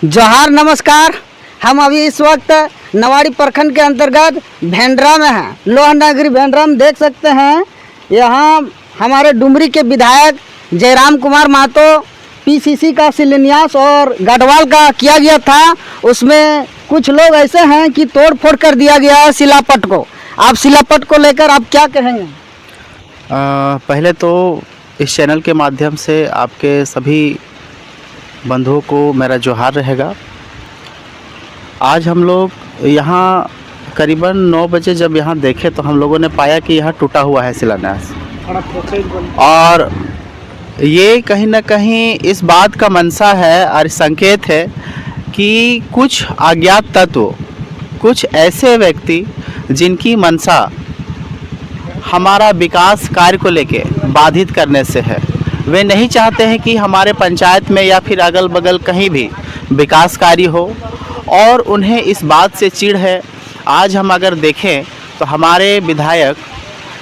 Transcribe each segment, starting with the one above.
जोहार नमस्कार। हम अभी इस वक्त नवाड़ी प्रखंड के अंतर्गत भेंडरा में हैं। लोहनगरी भेंडरा में देख सकते हैं, यहाँ हमारे डुमरी के विधायक जयराम कुमार महतो पीसीसी का शिलान्यास और गढ़वाल का किया गया था। उसमें कुछ लोग ऐसे हैं कि तोड़ फोड़ कर दिया गया है शिलापट को। आप शिलापट को लेकर आप क्या कहेंगे? पहले तो इस चैनल के माध्यम से आपके सभी बंधुओं को मेरा जोहार रहेगा। आज हम लोग यहाँ करीबन 9 बजे जब यहाँ देखे तो हम लोगों ने पाया कि यहाँ टूटा हुआ है शिलान्यास, और ये कहीं ना कहीं इस बात का मंशा है और संकेत है कि कुछ अज्ञात तत्व, कुछ ऐसे व्यक्ति जिनकी मंशा हमारा विकास कार्य को लेके बाधित करने से है, वे नहीं चाहते हैं कि हमारे पंचायत में या फिर अगल बगल कहीं भी विकास कार्य हो, और उन्हें इस बात से चिढ़ है। आज हम अगर देखें तो हमारे विधायक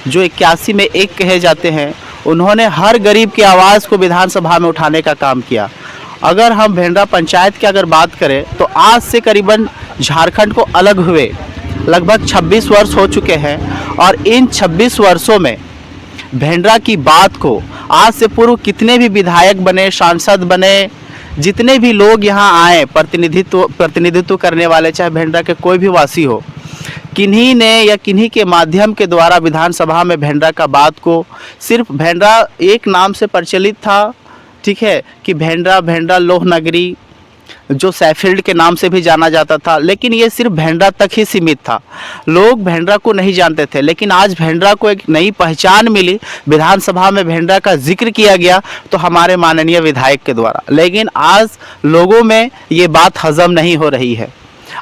जो 81 में एक कहे जाते हैं, उन्होंने हर गरीब की आवाज़ को विधानसभा में उठाने का काम किया। अगर हम भेंडरा पंचायत की अगर बात करें तो आज से करीबन झारखंड को अलग हुए लगभग 26 वर्ष हो चुके हैं, और इन 26 वर्षों में भेंडरा की बात को आज से पूर्व कितने भी विधायक बने, सांसद बने, जितने भी लोग यहाँ आए प्रतिनिधित्व करने वाले, चाहे भेंडरा के कोई भी वासी हो, किन्हीं ने या किन्हीं के माध्यम के द्वारा विधानसभा में भेंडरा का बात को, सिर्फ भेंडरा एक नाम से प्रचलित था, ठीक है, कि भेंडरा लोहनगरी जो सैफील्ड के नाम से भी जाना जाता था, लेकिन ये सिर्फ भेंडरा तक ही सीमित था। लोग भेंडरा को नहीं जानते थे, लेकिन आज भेंडरा को एक नई पहचान मिली। विधानसभा में भेंडरा का जिक्र किया गया तो हमारे माननीय विधायक के द्वारा, लेकिन आज लोगों में ये बात हजम नहीं हो रही है।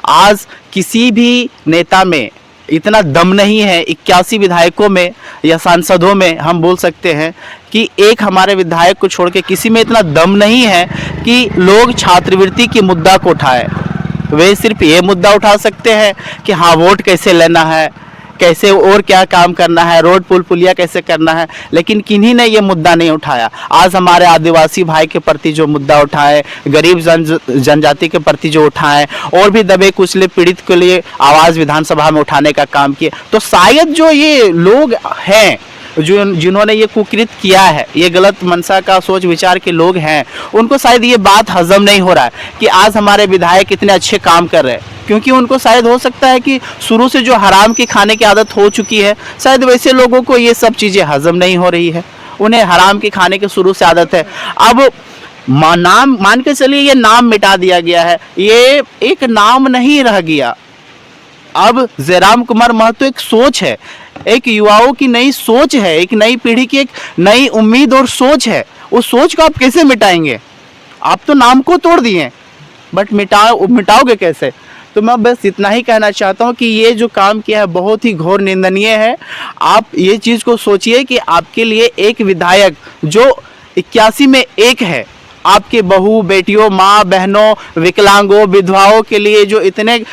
आज किसी भी नेता में इतना दम नहीं है, 81 विधायकों में या सांसदों में हम बोल सकते हैं कि एक हमारे विधायक को छोड़ के किसी में इतना दम नहीं है कि लोग छात्रवृत्ति की मुद्दा को उठाए। वे सिर्फ ये मुद्दा उठा सकते हैं कि हाँ, वोट कैसे लेना है, कैसे और क्या काम करना है, रोड पुल पुलिया कैसे करना है, लेकिन किन्हीं ने ये मुद्दा नहीं उठाया। आज हमारे आदिवासी भाई के प्रति जो मुद्दा उठाए, गरीब जनजाति के प्रति जो उठाए, और भी दबे कुचले पीड़ित के लिए आवाज़ विधानसभा में उठाने का काम किए, तो शायद जो ये लोग हैं जिन्होंने ये कुकृत किया है, ये गलत मनसा का सोच विचार के लोग हैं, उनको शायद ये बात हजम नहीं हो रहा है कि आज हमारे विधायक इतने अच्छे काम कर रहे हैं, क्योंकि उनको शायद हो सकता है कि शुरू से जो हराम की खाने की आदत हो चुकी है, शायद वैसे लोगों को ये सब चीज़ें हजम नहीं हो रही है, उन्हें हराम की खाने की शुरू से आदत है। अब नाम मान के चलिए ये नाम मिटा दिया गया है, ये एक नाम नहीं रह गया। अब जयराम कुमार महतो एक सोच है, एक युवाओं की नई सोच है, एक नई पीढ़ी की एक नई उम्मीद और सोच है। उस सोच को आप कैसे मिटाएंगे? आप तो नाम को तोड़ दिए, बट मिटाओगे कैसे? तो मैं बस इतना ही कहना चाहता हूँ कि ये जो काम किया है बहुत ही घोर निंदनीय है। आप ये चीज़ को सोचिए कि आपके लिए एक विधायक जो 81 में एक है, आपके बहू बेटियों, माँ बहनों, विकलांगों, विधवाओं के लिए जो इतने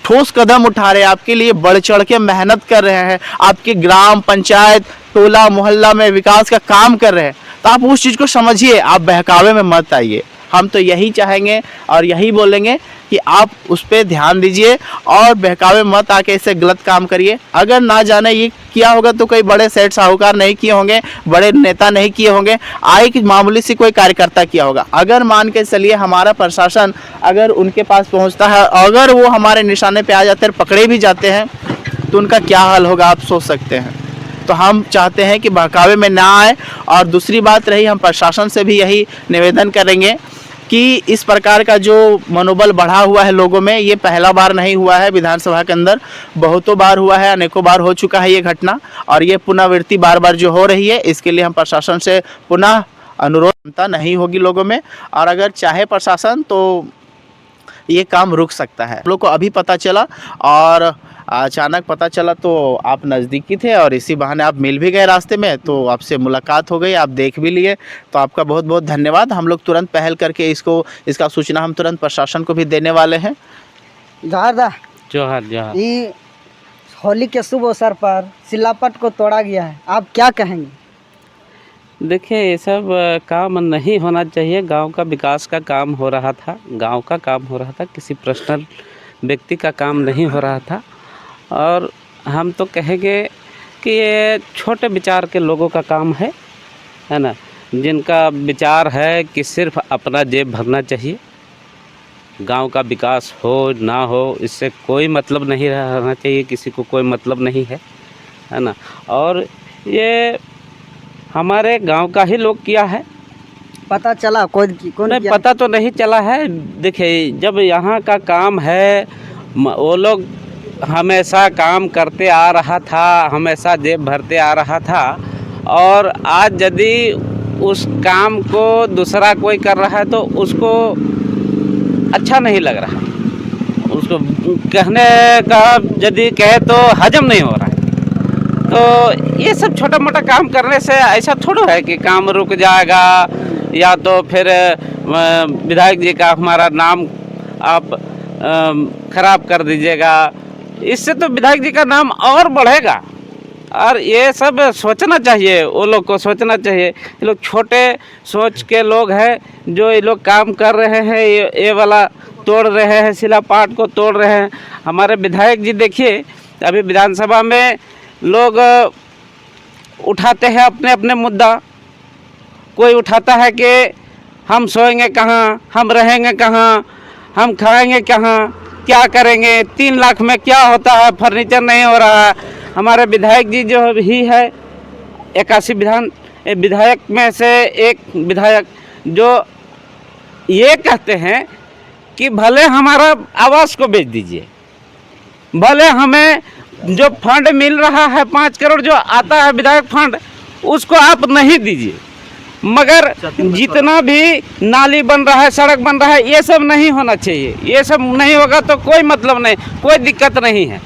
ठोस कदम उठा रहे हैं, आपके लिए बढ़ चढ़ के मेहनत कर रहे हैं, आपके ग्राम पंचायत टोला मोहल्ला में विकास का काम कर रहे हैं, तो आप उस चीज़ को समझिए, आप बहकावे में मत आइए। हम तो यही चाहेंगे और यही बोलेंगे कि आप उस पर ध्यान दीजिए और बहकावे मत आके इसे गलत काम करिए। अगर ना जाने ये किया होगा तो कोई बड़े सेठ साहूकार नहीं किए होंगे, बड़े नेता नहीं किए होंगे, आए कि मामूली सी कोई कार्यकर्ता किया होगा। अगर मान के चलिए हमारा प्रशासन अगर उनके पास पहुंचता है, अगर वो हमारे निशाने पे आ जाते हैं, पकड़े भी जाते हैं, तो उनका क्या हाल होगा आप सोच सकते हैं। तो हम चाहते हैं कि बहकावे में ना आए। और दूसरी बात रही, हम प्रशासन से भी यही निवेदन करेंगे कि इस प्रकार का जो मनोबल बढ़ा हुआ है लोगों में, ये पहला बार नहीं हुआ है विधानसभा के अंदर, बहुतों बार हुआ है, अनेकों बार हो चुका है ये घटना, और ये पुनरावृत्ति बार बार जो हो रही है, इसके लिए हम प्रशासन से पुनः अनुरोध नहीं होगी लोगों में। और अगर चाहे प्रशासन तो ये काम रुक सकता है। हम लोग को अभी पता चला और अचानक पता चला तो आप नज़दीकी थे और इसी बहाने आप मिल भी गए रास्ते में, तो आपसे मुलाकात हो गई, आप देख भी लिए, तो आपका बहुत बहुत धन्यवाद। हम लोग तुरंत पहल करके इसका सूचना हम तुरंत प्रशासन को भी देने वाले हैं। जोहार ये होली के शुभ अवसर पर शिलापट को तोड़ा गया है, आप क्या कहेंगे? देखिए ये सब काम नहीं होना चाहिए। गांव का विकास का काम हो रहा था, गांव का काम हो रहा था, किसी पर्सनल व्यक्ति का काम नहीं हो रहा था। और हम तो कहेंगे कि ये छोटे विचार के लोगों का काम है ना, जिनका विचार है कि सिर्फ अपना जेब भरना चाहिए, गांव का विकास हो ना हो इससे कोई मतलब नहीं रहना चाहिए, किसी को कोई मतलब नहीं है ना। और ये हमारे गांव का ही लोग किया है, पता चला कौन नहीं किया? पता तो नहीं चला है। देखिए जब यहाँ का काम है, वो लोग हमेशा काम करते आ रहा था, हमेशा जेब भरते आ रहा था, और आज यदि उस काम को दूसरा कोई कर रहा है तो उसको अच्छा नहीं लग रहा, उसको कहने का यदि कहे तो हजम नहीं हो रहा है। तो ये सब छोटा मोटा काम करने से ऐसा थोड़ा है कि काम रुक जाएगा या तो फिर विधायक जी का हमारा नाम आप खराब कर दीजिएगा। इससे तो विधायक जी का नाम और बढ़ेगा। और ये सब सोचना चाहिए, वो लोग को सोचना चाहिए। ये लोग छोटे सोच के लोग हैं, जो ये लोग काम कर रहे हैं, ये वाला तोड़ रहे हैं, शिलापाट को तोड़ रहे हैं। हमारे विधायक जी देखिए, अभी विधानसभा में लोग उठाते हैं अपने अपने मुद्दा। कोई उठाता है कि हम सोएंगे कहाँ, हम रहेंगे कहाँ, हम खाएंगे कहाँ, क्या करेंगे, 3 लाख में क्या होता है, फर्नीचर नहीं हो रहा है। हमारे विधायक जी जो ही है 81 विधायक में से एक विधायक जो ये कहते हैं कि भले हमारा आवास को बेच दीजिए, भले हमें जो फंड मिल रहा है 5 करोड़ जो आता है विधायक फंड, उसको आप नहीं दीजिए, मगर जितना भी नाली बन रहा है, सड़क बन रहा है, ये सब नहीं होना चाहिए। ये सब नहीं होगा तो कोई मतलब नहीं, कोई दिक्कत नहीं है।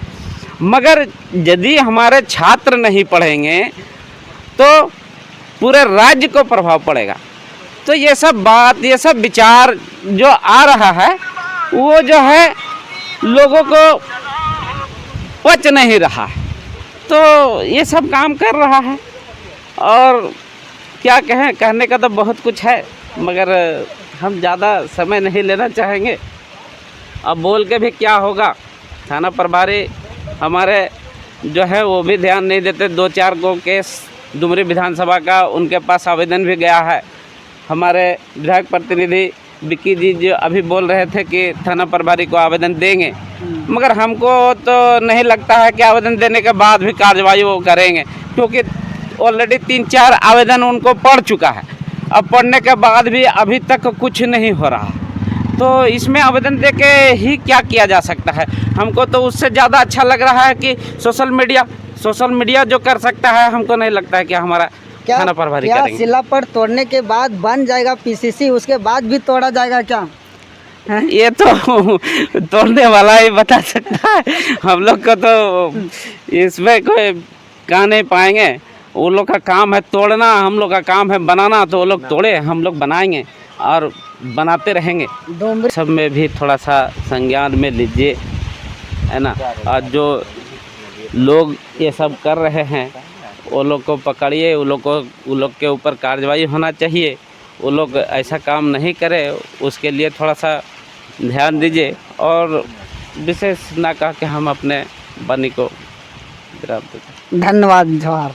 मगर यदि हमारे छात्र नहीं पढ़ेंगे तो पूरे राज्य को प्रभाव पड़ेगा। तो ये सब बात, ये सब विचार जो आ रहा है वो जो है लोगों को पच नहीं रहा है, तो ये सब काम कर रहा है। और क्या कहें, कहने का तो बहुत कुछ है, मगर हम ज़्यादा समय नहीं लेना चाहेंगे। अब बोल के भी क्या होगा। थाना प्रभारी हमारे जो है वो भी ध्यान नहीं देते। 2-4 गो केस डुमरी विधानसभा का उनके पास आवेदन भी गया है। हमारे विधायक प्रतिनिधि विक्की जी जो अभी बोल रहे थे कि थाना प्रभारी को आवेदन देंगे, मगर हमको तो नहीं लगता है कि आवेदन देने के बाद भी कार्रवाई वो करेंगे, क्योंकि ऑलरेडी 3-4 आवेदन उनको पड़ चुका है। अब पढ़ने के बाद भी अभी तक कुछ नहीं हो रहा, तो इसमें आवेदन दे के ही क्या किया जा सकता है। हमको तो उससे ज़्यादा अच्छा लग रहा है कि सोशल मीडिया जो कर सकता है, हमको नहीं लगता है कि हमारा थाना प्रभारी करेंगे। शिलापट तोड़ने के बाद बन जाएगा पीसीसी, उसके बाद भी तोड़ा जाएगा क्या? ये तो तोड़ने वाला ही बता सकता है। हम लोग को तो इसमें कोई कह नहीं पाएंगे। वो लोग का काम है तोड़ना, हम लोग का काम है बनाना। तो वो लोग तोड़े, हम लोग बनाएंगे और बनाते रहेंगे। सब में भी थोड़ा सा संज्ञान में लीजिए, है ना। और जो लोग ये सब कर रहे हैं वो लोग को पकड़िए, वो लोग के ऊपर कार्रवाई होना चाहिए। वो लोग ऐसा काम नहीं करे, उसके लिए थोड़ा सा ध्यान दीजिए। और विशेष ना कह के हम अपने बनी को विराम देते हैं। धन्यवाद। जोहार।